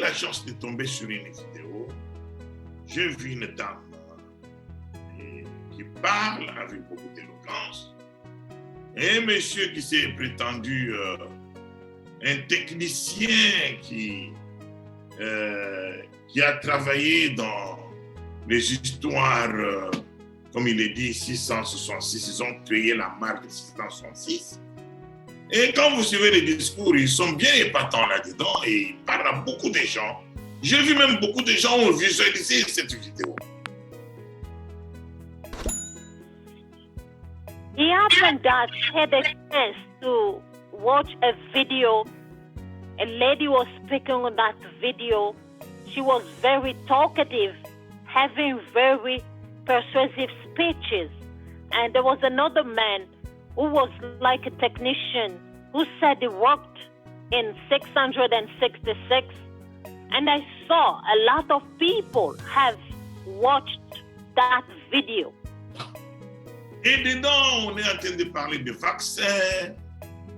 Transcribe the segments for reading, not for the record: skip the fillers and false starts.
la chance de tomber sur une vidéo. J'ai vu une dame qui parle avec beaucoup d'éloquence. Et un monsieur qui s'est prétendu un technicien qui a travaillé dans les histoires, comme il est dit, 666. Ils ont créé la marque 666. Et quand vous suivez les discours, ils sont bien épatants là-dedans et ils parlent à beaucoup de gens. J'ai vu même beaucoup de gens ont visualisé cette vidéo. He happened that had a chance to watch a video. A lady was speaking on that video. She was very talkative, having very persuasive speeches. And there was another man who was like a technician who said he worked in 666. And I saw a lot of people have watched that video. Et dedans, on est en train de parler de vaccins.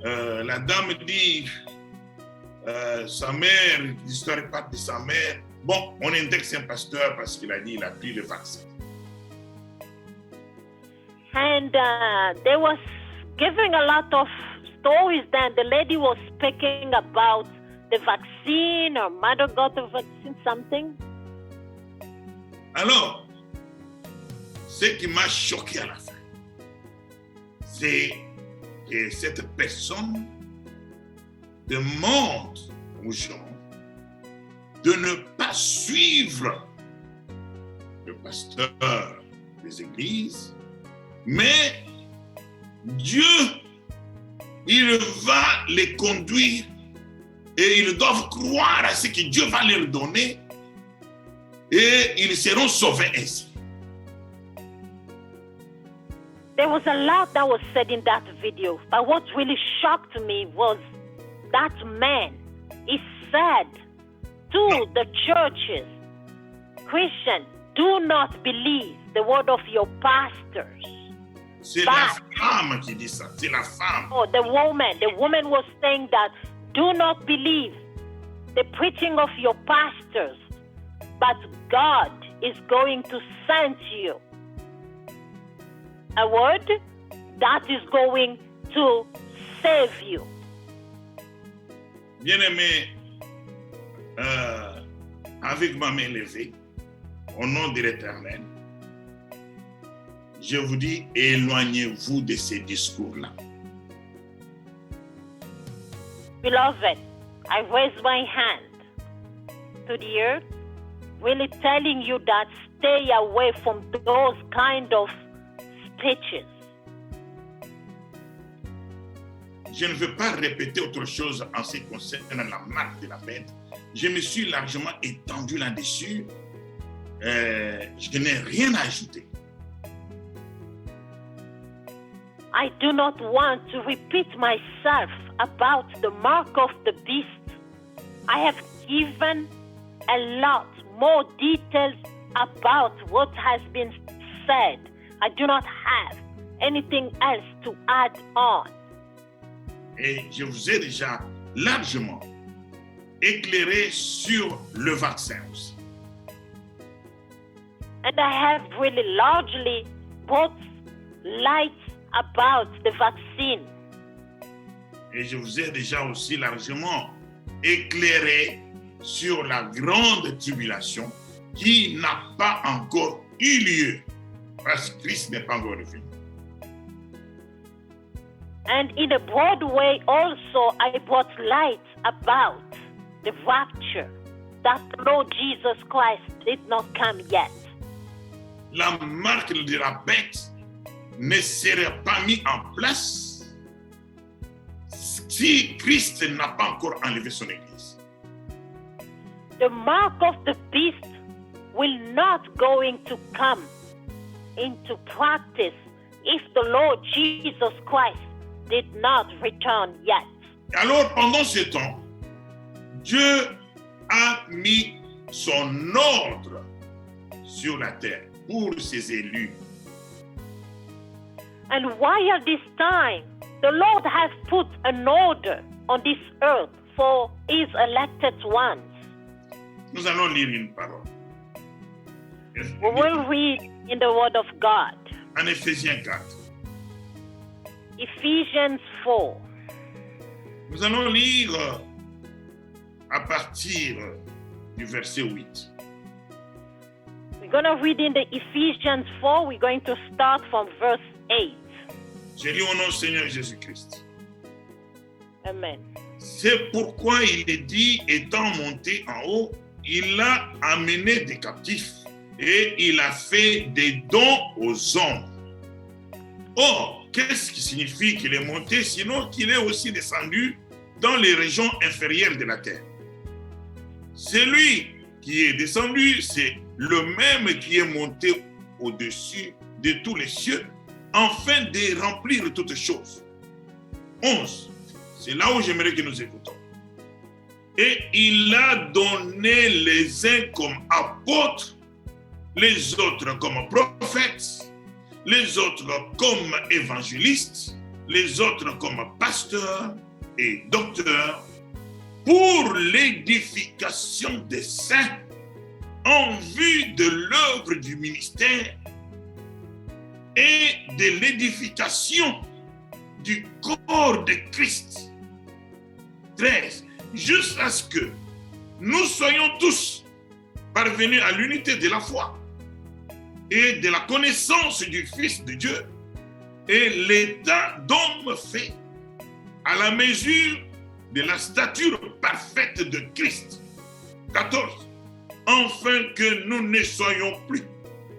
La dame dit sa mère, l'histoire part de sa mère. Bon, on indexe un pasteur parce qu'il a dit qu'il a pris le vaccin. And they was giving a lot of stories that the lady was speaking about the vaccine, or mother got the vaccine, something. Alors, ce qui m'a choqué à la fin, c'est que cette personne demande aux gens de ne pas suivre le pasteur des églises, mais Dieu, il va les conduire et ils doivent croire à ce que Dieu va leur donner et ils seront sauvés ainsi. There was a lot that was said in that video, but what really shocked me was that man, he said to the churches, Christian, do not believe the word of your pastors. C'est la femme qui dit ça, c'est la femme. Oh, the woman was saying that, do not believe the preaching of your pastors, but God is going to send you a word that is going to save you. Bien-aimé, avec ma main levée, au nom de l'Éternel, je vous dis, éloignez-vous de ces discours-là. Beloved, I raise my hand to the earth, really telling you that stay away from those kind of speeches. Je ne veux pas répéter autre chose en ce qui concerne la marque de la bête. Je me suis largement étendu là-dessus. Je n'ai rien à ajouter. I do not want to repeat myself about the mark of the beast. I have given a lot more details about what has been said. I do not have anything else to add on. Et je vous ai déjà largement éclairé sur le vaccin aussi. And I have really largely brought light about the vaccine. Et je vous ai déjà aussi largement éclairé sur la grande tribulation qui n'a pas encore eu lieu parce que Christ n'est pas encore revenu. And in a broad way also, I brought light about the rapture, that the Lord Jesus Christ did not come yet. La marque de la bête ne serait pas mise en place si Christ n'a pas encore enlevé son Église. The mark of the beast will not going to come into practice if the Lord Jesus Christ did not return yet. Alors, pendant ce temps, Dieu a mis son ordre sur la terre pour ses élus. And while this time, the Lord has put an order on this earth for his elected ones. Nous allons lire une parole. We will read in the Word of God. En Éphésiens 4. Ephesians 4. Nous allons lire à partir du verset 8. We're going to read in the Ephesians 4. We're going to start from verse 8. Je lis au nom du Seigneur Jésus-Christ. Amen. C'est pourquoi il est dit, étant monté en haut, il a amené des captifs et il a fait des dons aux hommes. Or, qu'est-ce qui signifie qu'il est monté, sinon qu'il est aussi descendu dans les régions inférieures de la terre? Celui qui est descendu, c'est le même qui est monté au-dessus de tous les cieux, afin de remplir toutes choses. 11. C'est là où j'aimerais que nous écoutons. Et il a donné les uns comme apôtres, les autres comme prophètes, les autres comme évangélistes, les autres comme pasteurs et docteurs, pour l'édification des saints, en vue de l'œuvre du ministère et de l'édification du corps de Christ. 13. Jusqu'à ce que nous soyons tous parvenus à l'unité de la foi et de la connaissance du Fils de Dieu et l'état d'homme fait à la mesure de la stature parfaite de Christ. 14. Afin que nous ne soyons plus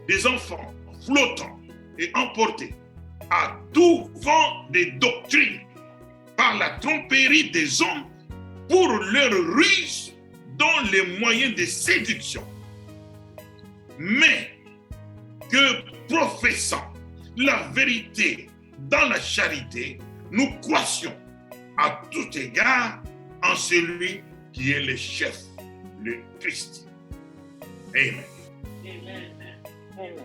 des enfants flottants et emportés à tout vent des doctrines par la tromperie des hommes pour leur ruse dans les moyens de séduction, mais que professant la vérité dans la charité, nous croissions à tout égard en celui qui est le chef, le Christ. Amen. Amen. Amen.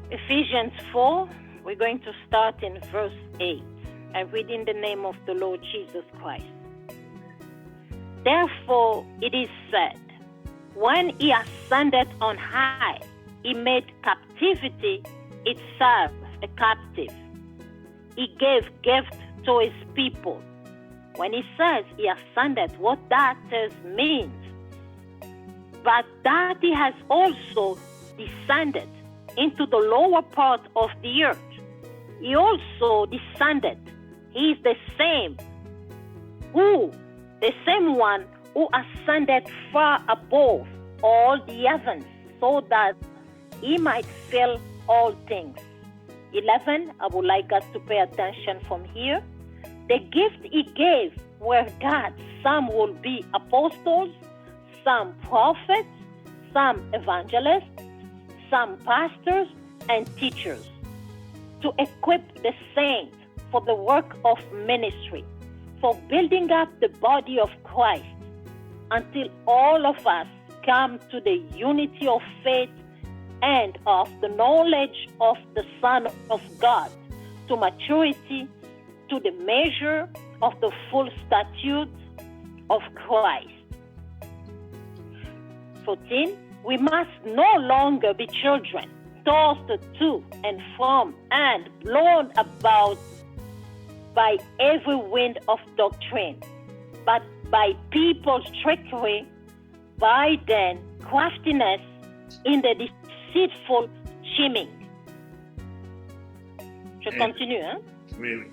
Ephesians 4, we're going to start in verse 8. I read in the name of the Lord Jesus Christ. Therefore it is said, when he ascended on high, he made captivity itself a captive. He gave gift to his people. When he says he ascended, what that means, but that he has also descended into the lower part of the earth. He also descended. He is the same one who ascended far above all the heavens, so that he might fill all things. 11, I would like us to pay attention from here. The gift he gave were that some will be apostles, some prophets, some evangelists, some pastors and teachers, to equip the saints for the work of ministry, for building up the body of Christ, until all of us come to the unity of faith and of the knowledge of the Son of God, to maturity, to the measure of the full stature of Christ. 14. We must no longer be children, tossed to and from and blown about by every wind of doctrine, but by people's trickery, by their craftiness in the deceitful scheming. Je continue, hein? Oui.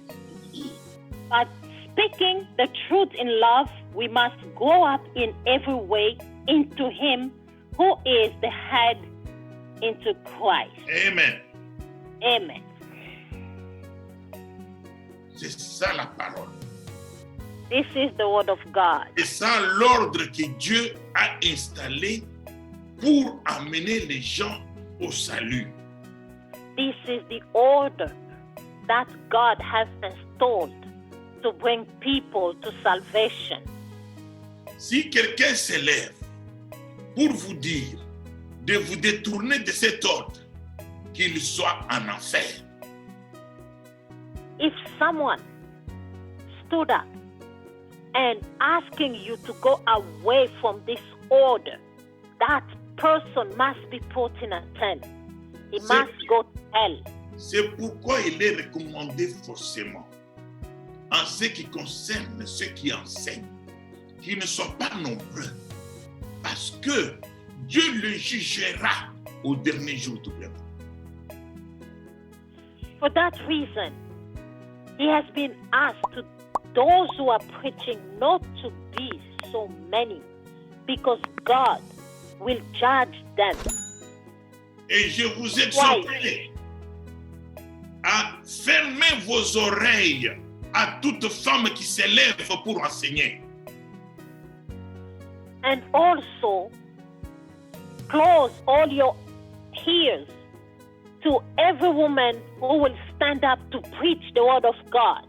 But speaking the truth in love, we must grow up in every way into Him who is the head, into Christ. Amen. Amen. C'est ça la parole. This is the word of God. C'est ça l'ordre que Dieu a installé pour amener les gens au salut. This is the order that God has installed to bring people to salvation. Si quelqu'un s'élève pour vous dire de vous détourner de cet ordre, qu'il soit en enfer. If someone stood up and asking you to go away from this order, that person must be put in a tent. He must go to hell. C'est pourquoi il est recommandé forcément, en ce qui concerne ceux qui enseignent, qu'ils ne soient pas nombreux, parce que Dieu le jugera au dernier jour tout simplement. For that reason, he has been asked to those who are preaching not to be so many, because God will judge them. Et je vous exhorte à fermer vos oreilles à toute femme qui s'élève pour enseigner. And also, close all your ears to every woman who will stand up to preach the word of God.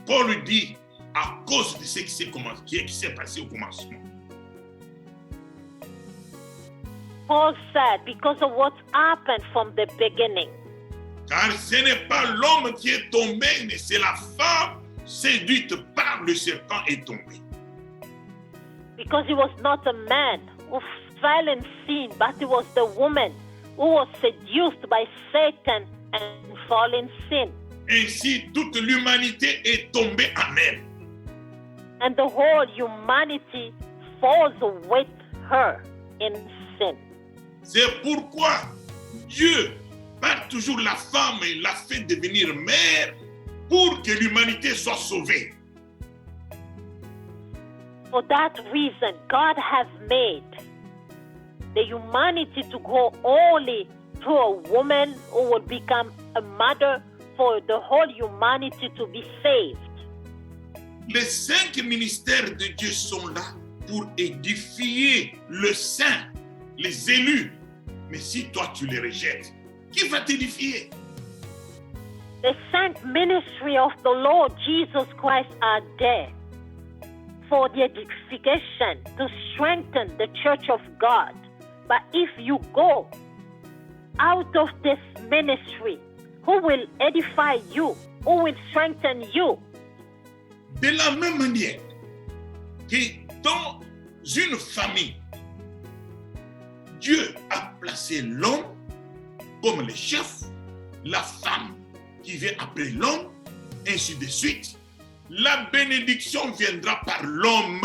Paul dit, à cause de ce qui s'est passé au commencement. Paul said, because of what happened from the beginning. Car ce n'est pas l'homme qui est tombé, mais c'est la femme séduite par le serpent est tombée. Because it was not a man who fell in sin, but it was the woman who was seduced by Satan and fell in sin. Ainsi, toute l'humanité est tombée en elle. And the whole humanity falls with her in sin. C'est pourquoi Dieu, par toujours la femme, l'a fait devenir mère pour que l'humanité soit sauvée. For that reason, God has made the humanity to go only through a woman who will become a mother for the whole humanity to be saved. Les 5 ministères de Dieu sont là pour édifier le saint, les élus. Mais si toi tu les rejettes, qui va t'édifier? The sent ministry of the Lord Jesus Christ are there for the edification, to strengthen the church of God. But if you go out of this ministry, who will edify you? Who will strengthen you? De la même manière que dans une famille, Dieu a placé l'homme comme le chef, la femme qui vient après l'homme, ainsi de suite. La bénédiction viendra par l'homme.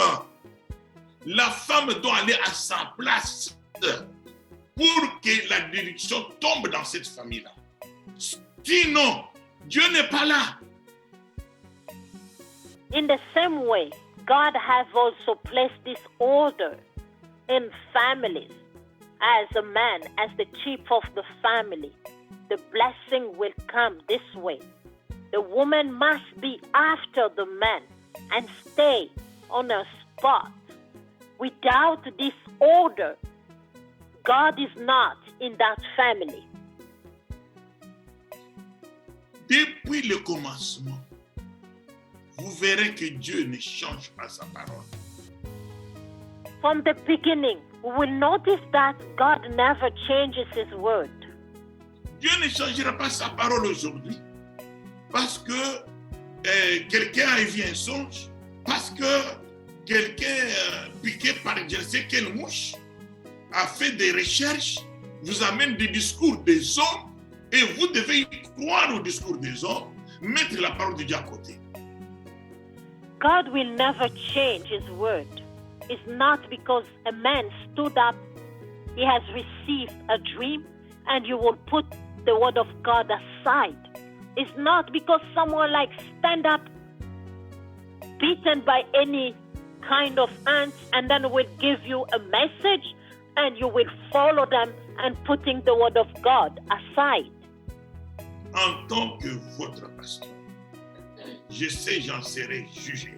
La femme doit aller à sa place pour que la bénédiction tombe dans cette famille-là. Sinon, Dieu n'est pas là. In the same way, God has also placed this order in families. As a man, as the chief of the family, the blessing will come this way. The woman must be after the man and stay on a spot. Without this order, God is not in that family. Depuis le commencement, vous verrez que Dieu ne change pas sa parole. From the beginning, we will notice that God never changes his word. Dieu ne changera pas sa parole aujourd'hui parce que quelqu'un a eu un songe, parce que quelqu'un piqué par je ne sais quelle mouche a fait des recherches, vous amène des discours des hommes et vous devez croire au discours des hommes, mettre la parole de Dieu à côté. God will never change his word. It's not because a man stood up, he has received a dream, and you will put the word of God aside. It's not because someone like stand up, beaten by any kind of ants, and then will give you a message, and you will follow them and putting the word of God aside. En tant que votre pasteur, je sais, j'en serai jugé.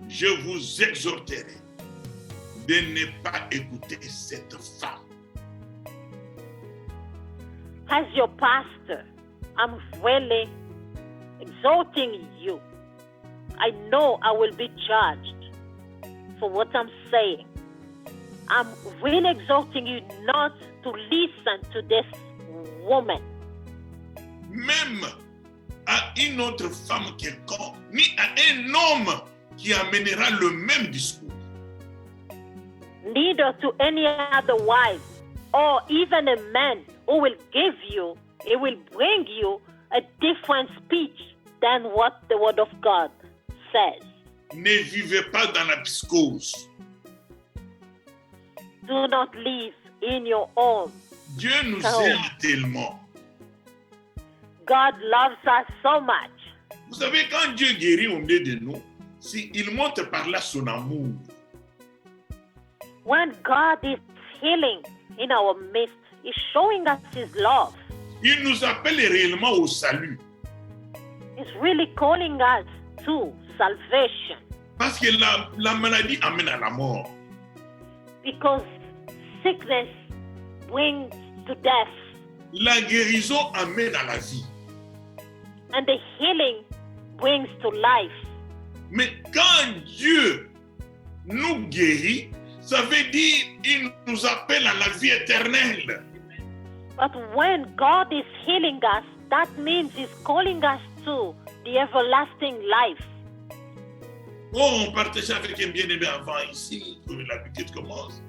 Je vous exhorterai de ne pas écouter cette femme. As your pastor, I'm really exhorting you. I know I will be judged for what I'm saying. I'm really exhorting you not to listen to this woman. Même à une autre femme quelconque, ni à un homme qui amènera le même discours. Neither to any other wife, or even a man who will give you, he will bring you a different speech than what the word of God says. Ne vivez pas dans la psychose. Do not live in your own. Dieu nous Oh. aime tellement. God loves us so much. Vous savez, quand Dieu guérit au milieu de nous, il montre par là son amour. When God is healing in our midst, He's showing us His love. Il nous appelle réellement au salut. He's really calling us to salvation Parce que la maladie amène à la mort. because sickness brings to death La guérison amène à la vie. and the healing brings to life. Mais quand Dieu nous guérit, ça veut dire qu'il nous appelle à la vie éternelle. But when God is healing us, that means He's calling us to the everlasting life. Oh, on partageait avec un bien-aimé avant ici, que l'habitude commence.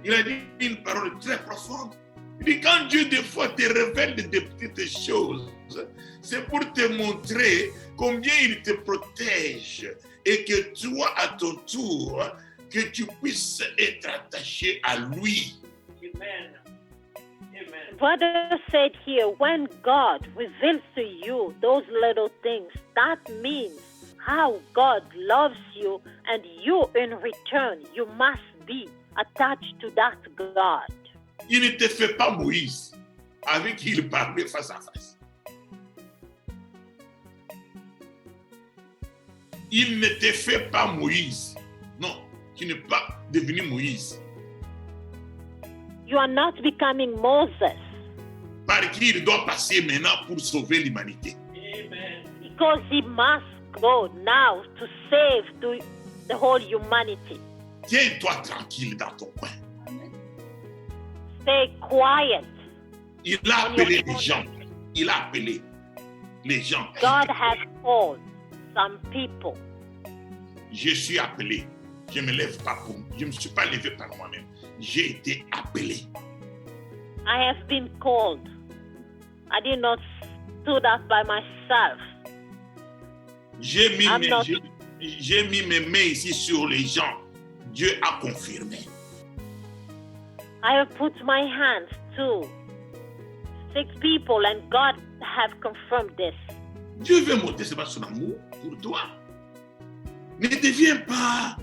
Il a dit une parole très profonde. Il dit, quand Dieu des fois te révèle des petites choses, c'est pour te montrer combien il te protège et que toi, à ton tour, que tu puisses être attaché à lui. Amen. Amen. Brother said here, when God reveals to you those little things, that means how God loves you, and you in return, you must be attached to that God. Il ne te fait pas Moïse, avec qui il parlait face à face. Il ne te fait pas Moïse. Non, tu n'es pas devenu Moïse. You are not becoming Moses Par qui il doit passer maintenant pour sauver l'humanité. Amen. because he must go now to save the whole humanity. Tiens-toi tranquille dans ton coin. Stay quiet. Il a appelé les gens. Il a appelé les gens. God has called some people. Je suis appelé. Je ne me lève pas pour. Je ne me suis pas levé par moi-même. J'ai été appelé. I have been called. I did not stood up by myself. J'ai mis, I'm not- j'ai mis mes mains ici sur les gens. Dieu a confirmé. I have put my hands to 6 people and God have confirmed this. Dieu veut montrer son amour pour toi. Ne deviens pas,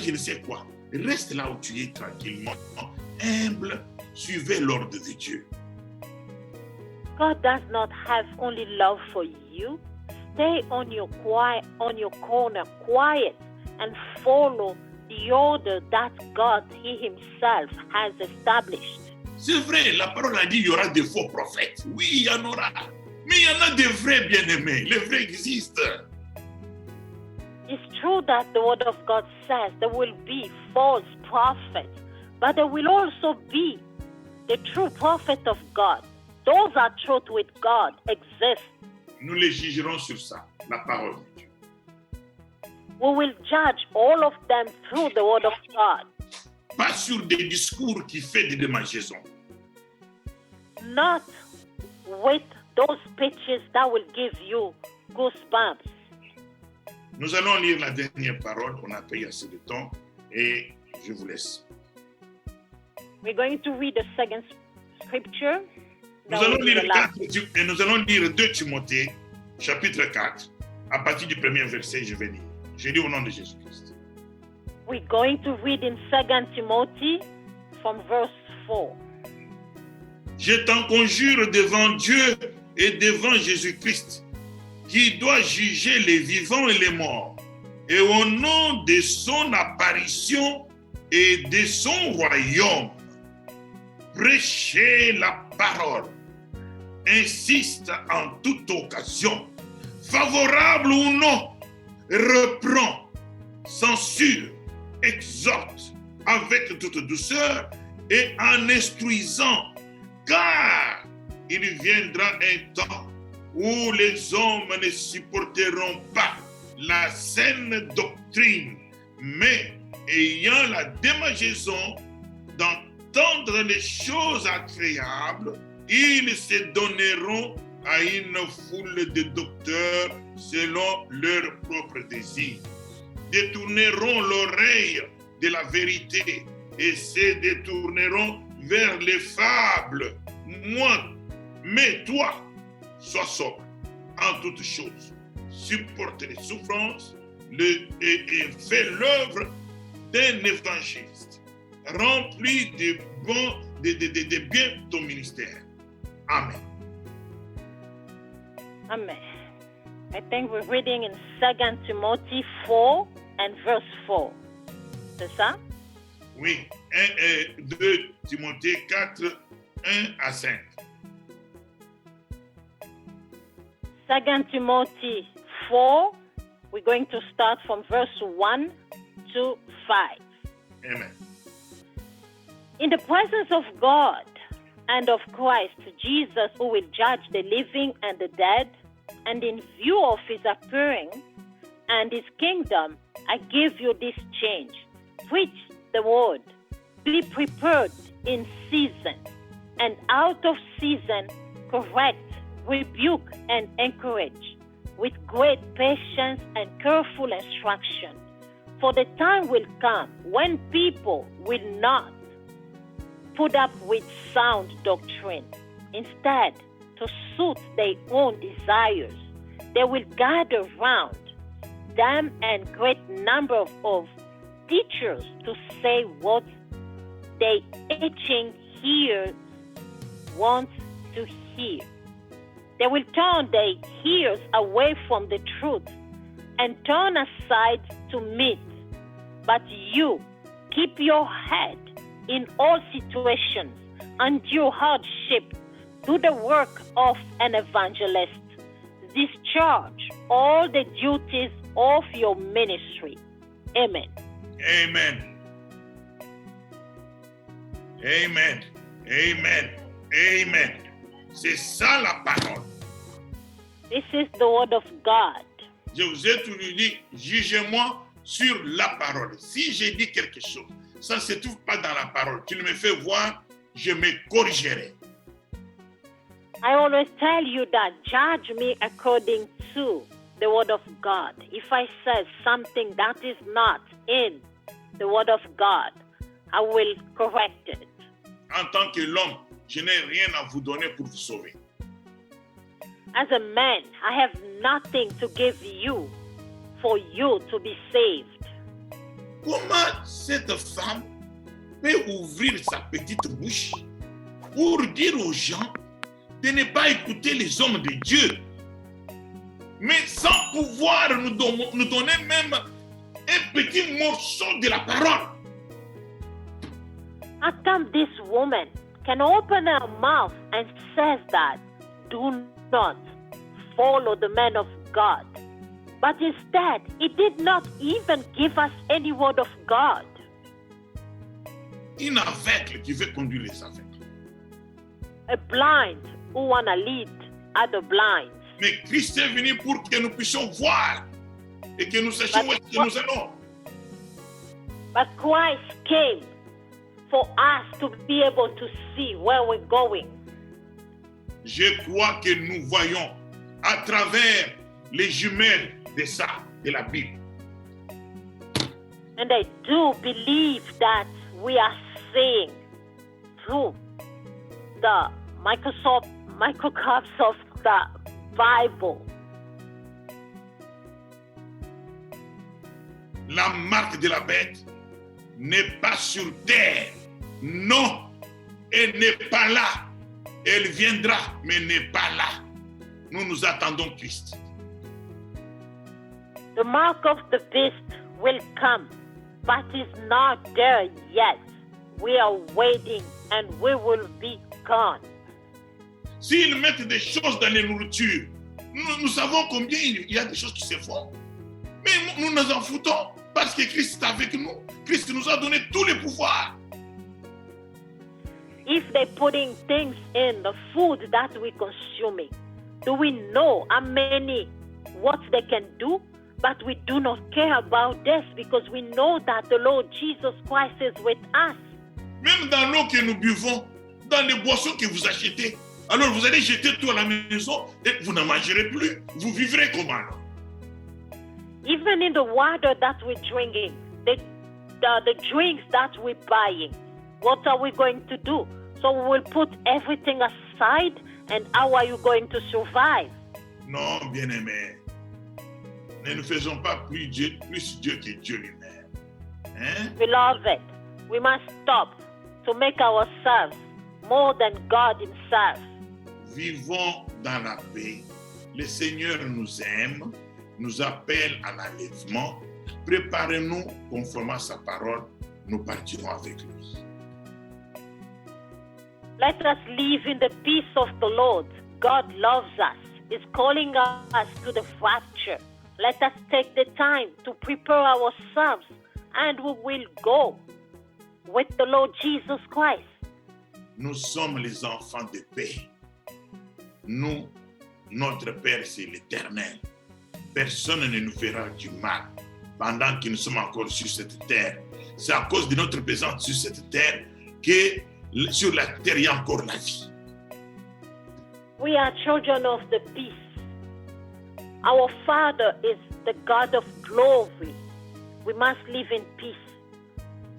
je ne sais quoi. Reste là où tu es tranquillement, humble, suivez l'ordre de Dieu. God does not have only love for you. Stay on your corner, quiet, and follow the order that God, He Himself, has established. C'est vrai, la parole a dit qu'il y aura des faux prophètes. Oui, il y en aura. Mais il y en a des vrais bien-aimés. Les vrais existent. It's true that the Word of God says there will be false prophets, but there will also be the true prophet of God. Those are truth with God exist. Nous les jugerons sur ça, la parole de Dieu. We will judge all of them through the Word of God, Pas sur des discours qui font des démangeaisons. not with those speeches that will give you goosebumps. Nous allons lire la dernière parole. On a pris assez de temps et je vous laisse. We're going to read the second scripture. Nous That allons will be lire the last. et nous allons lire 2 Timothée, chapitre 4, à partir du premier verset, je vais lire. Je lis au nom de Jésus-Christ. We're going to read in 2 Timothy from verse 4. Je t'en conjure devant Dieu et devant Jésus-Christ, qui doit juger les vivants et les morts, et au nom de son apparition et de son royaume, prêchez la parole, insiste en toute occasion, favorable ou non, reprend, censure, exhorte avec toute douceur et en instruisant, car il viendra un temps où les hommes ne supporteront pas la saine doctrine, mais ayant la démangeaison d'entendre les choses agréables, ils se donneront à une foule de docteurs selon leurs propres désirs, détourneront l'oreille de la vérité et se détourneront vers les fables. Mais toi, sois sobre en toutes choses, supporte les souffrances et fais l'œuvre d'un évangéliste. Remplis de bien ton ministère. Amen. Amen. I think we're reading in 2 Timothy 4 and verse 4. C'est ça? Oui, 2 Timothée 4, 1 à 5. 2 Timothy 4, we're going to start from verse 1 to 5. Amen. In the presence of God and of Christ Jesus, who will judge the living and the dead, and in view of his appearing and his kingdom, I give you this change. Preach the word. Be prepared in season and out of season, correct, rebuke, and encourage with great patience and careful instruction. For the time will come when people will not put up with sound doctrine. Instead, to suit their own desires, they will gather round them and great number of teachers to say what they itching ears want to hear. They will turn their ears away from the truth and turn aside to myths. But you keep your head in all situations, endure hardship, do the work of an evangelist, discharge all the duties of your ministry. Amen. Amen. Amen. Amen. Amen. C'est ça la parole. This is the word of God. Je vous ai toujours dit, jugez-moi sur la parole. Si j'ai dit quelque chose, ça ne se trouve pas dans la parole. Tu me fais voir, je me corrigerai. I always tell you that judge me according to the word of God. If I say something that is not in the word of God, I will correct it. En tant que l'homme, je n'ai rien à vous donner pour vous sauver. As a man, I have nothing to give you for you to be saved. Comment cette femme peut ouvrir sa petite bouche pour dire aux gens de ne pas écouter les hommes de Dieu, mais sans pouvoir nous donner même un petit morceau de la parole? How come this woman can open her mouth and says that do not follow the man of God, but instead he did not even give us any word of God? Une aveugle qui veut conduire les aveugles. A blind who wanna lead other blinds. Mais Christ est venu pour que nous puissions voir et que nous sachions où est-ce que nous allons. But Christ came for us to be able to see where we're going. Je crois que nous voyons à travers les jumelles de la Bible. And I do believe that we are seeing through the microscopes of the Bible. La marque de la bête n'est pas sur terre. Non, elle n'est pas là. Elle viendra, mais n'est pas là. Nous nous attendons Christ. The mark of the beast will come, but is not there yet. We are waiting and we will be gone. S'ils mettent des choses dans les nourritures, nous savons combien il y a des choses qui se font. Mais nous nous en foutons parce que Christ est avec nous. Christ nous a donné tous les pouvoirs. If they're putting things in the food that we're consuming, Do we know how many, what they can do? But we do not care about this because we know that the Lord Jesus Christ is with us. Même dans l'eau que nous buvons, dans les boissons que vous achetez, alors vous allez jeter tout à la maison et vous n'en mangerez plus. Vous vivrez comment? Even in the water that we're drinking, the drinks that we're buying, what are we going to do? So we will put everything aside, and how are you going to survive? Non, bien-aimés. Ne nous faisons pas plus Dieu que Dieu lui-même. Hein? Beloved, we must stop to make ourselves more than God himself. Vivons dans la paix. Le Seigneur nous aime, nous appelle à l'enlèvement. Préparez-nous conformément à sa parole. Nous partirons avec lui. Let us live in the peace of the Lord. God loves us. He's calling us to the rapture. Let us take the time to prepare ourselves, and we will go with the Lord Jesus Christ. Nous sommes les enfants de paix. Nous, notre Père, c'est l'Éternel. Personne ne nous fera du mal pendant que nous sommes encore sur cette terre. C'est à cause de notre présence sur cette terre que sur la terre, il y a encore la vie. We are children of the peace. Our Father is the God of glory. We must live in peace.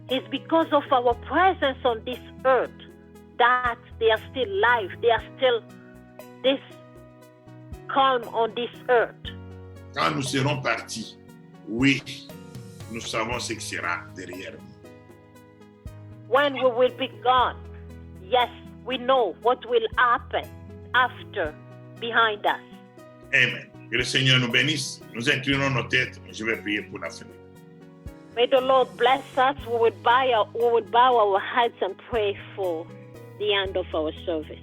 It's because of our presence on this earth that they are still alive. They are still this calm on this earth. Quand nous serons partis, oui, nous savons ce qui sera derrière nous. When we will be gone, yes, we know what will happen after, behind us. Amen. Que le Seigneur nous bénisse. Nous inclinons nos têtes. Je vais prier pour la fin. May the Lord bless us. We will bow our heads and pray for the end of our service.